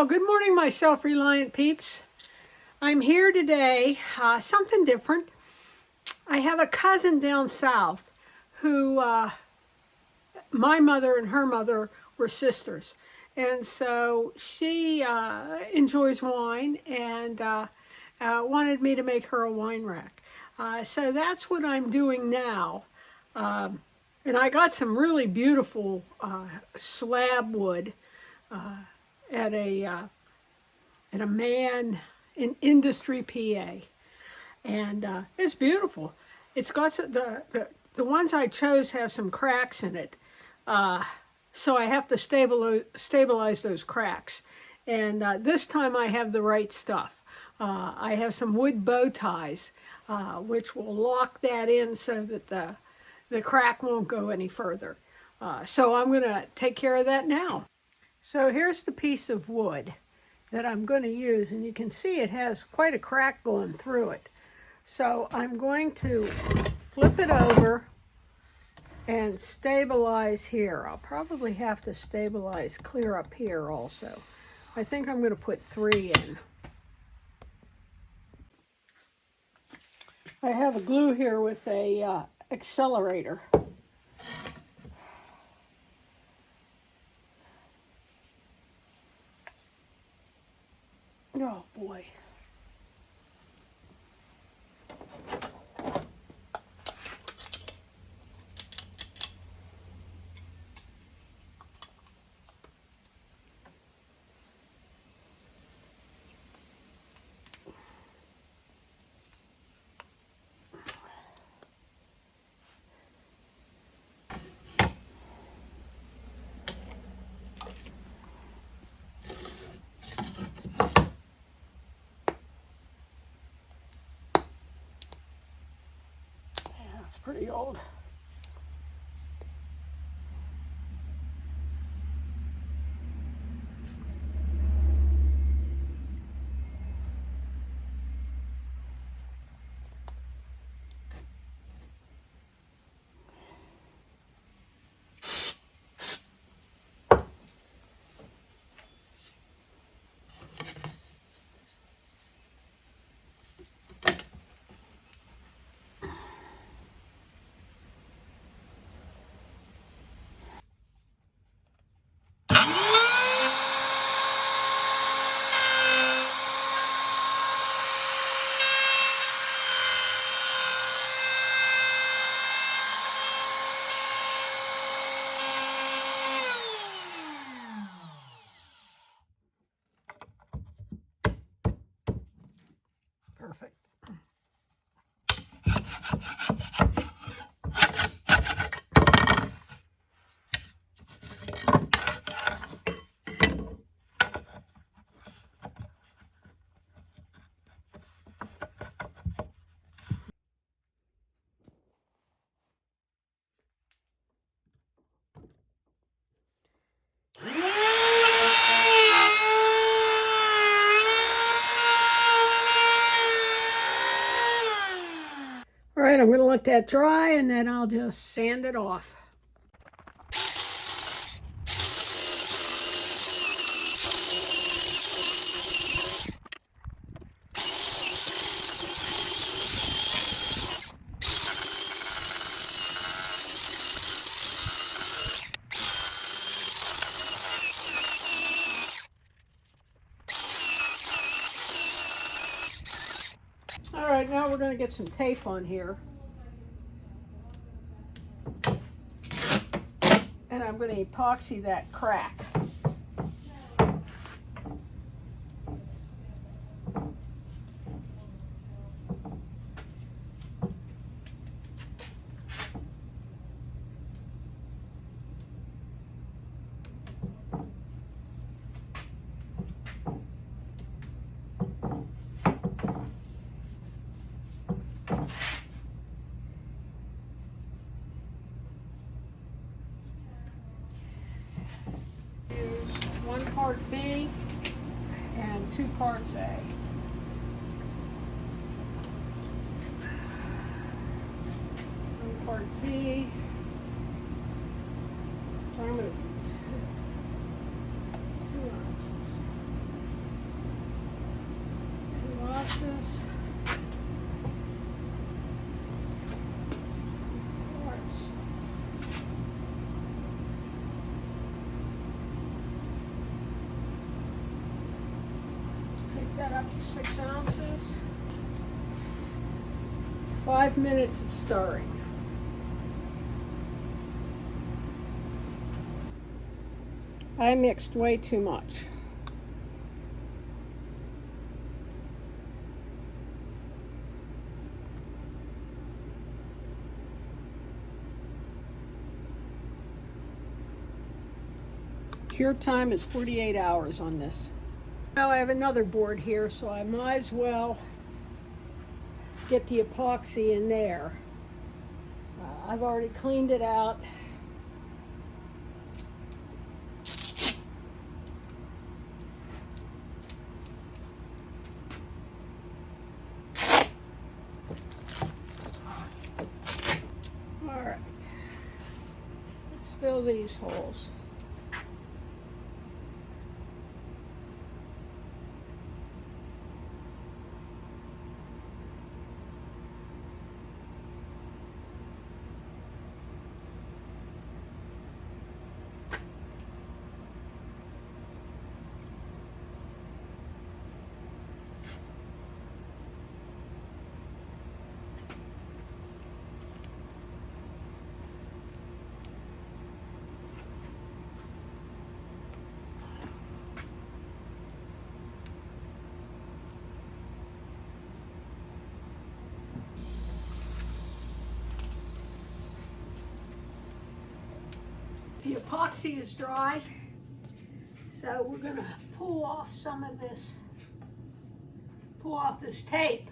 Well, good morning, my self-reliant peeps. I'm here today, something different. I have a cousin down south who, my mother and her mother were sisters. And so she enjoys wine and wanted me to make her a wine rack. So that's what I'm doing now. And I got some really beautiful slab wood at a man in Industry, PA, and it's beautiful. It's got the ones I chose have some cracks in it, so I have to stabilize those cracks. And this time I have the right stuff. I have some wood bow ties, which will lock that in so that the crack won't go any further. So I'm going to take care of that now. So here's the piece of wood that I'm going to use, and you can see it has quite a crack going through it. So I'm going to flip it over and stabilize here. I'll probably have to stabilize clear up here also. I think I'm going to put 3 in. I have a glue here with a accelerator. Oh boy. It's pretty old. Perfect. All right, I'm going to let that dry and then I'll just sand it off. All right, now we're going to get some tape on here. And I'm going to epoxy that crack. Use 1 part B and 2 parts A. Part B. So I'm going to 2 ounces. ounces. Take that up to 6 ounces. 5 minutes of stirring. I mixed way too much. Cure time is 48 hours on this. Now I have another board here, so I might as well get the epoxy in there. I've already cleaned it out. All right, let's fill these holes. The epoxy is dry, so we're going to pull off some of this, pull off this tape.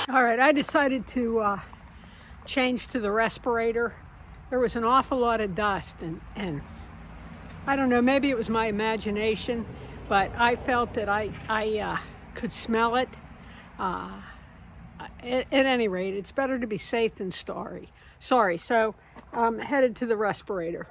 All right, I decided to change to the respirator. There was an awful lot of dust, and I don't know, maybe it was my imagination, but I felt that I could smell it. At any rate, it's better to be safe than sorry. So I'm headed to the respirator.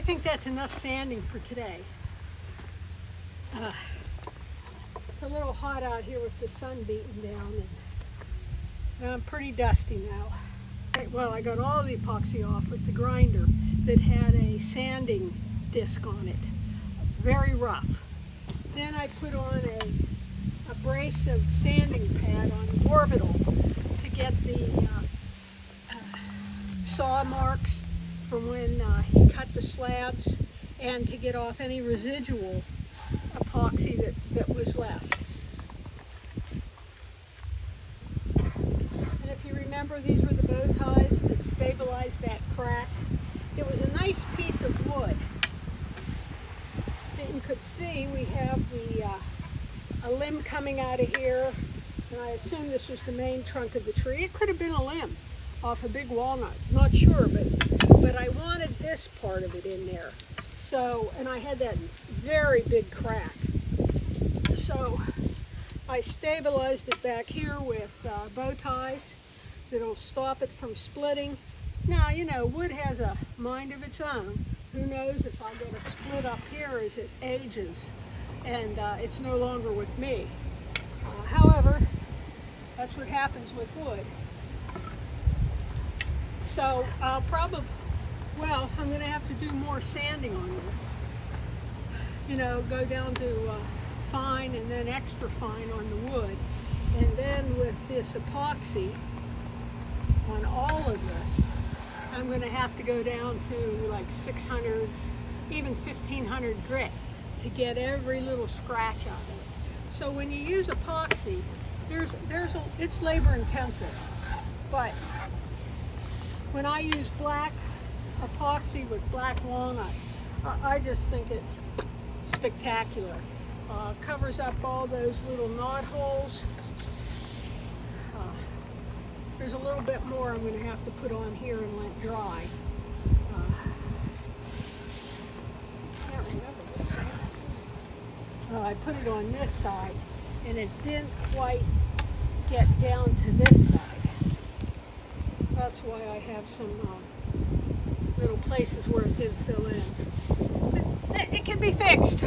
think that's enough sanding for today. It's a little hot out here with the sun beating down, and I'm pretty dusty now. Well, I got all the epoxy off with the grinder that had a sanding disc on it. Very rough. Then I put on a abrasive sanding pad on the orbital to get the saw marks from when he cut the slabs, and to get off any residual epoxy that was left. And if you remember, these were the bow ties that stabilized that crack. It was a nice piece of wood that you could see. We have a limb coming out of here, and I assume this was the main trunk of the tree. It could have been a limb off a big walnut, not sure, but I wanted this part of it in there. So, and I had that very big crack. So I stabilized it back here with bow ties that'll stop it from splitting. Now, you know, wood has a mind of its own. Who knows if I get a split up here as it ages and it's no longer with me. However, that's what happens with wood. So I'll probably, well, I'm going to have to do more sanding on this. You know, go down to fine and then extra fine on the wood. And then with this epoxy on all of this, I'm going to have to go down to like 600s, even 1500 grit to get every little scratch out of it. So when you use epoxy, it's labor intensive. But when I use black epoxy with black walnut, I just think it's spectacular. Covers up all those little knot holes. There's a little bit more I'm going to have to put on here and let dry. Can't remember this. I put it on this side, and it didn't quite get down to this side. That's why I have some little places where it didn't fill in. But it can be fixed.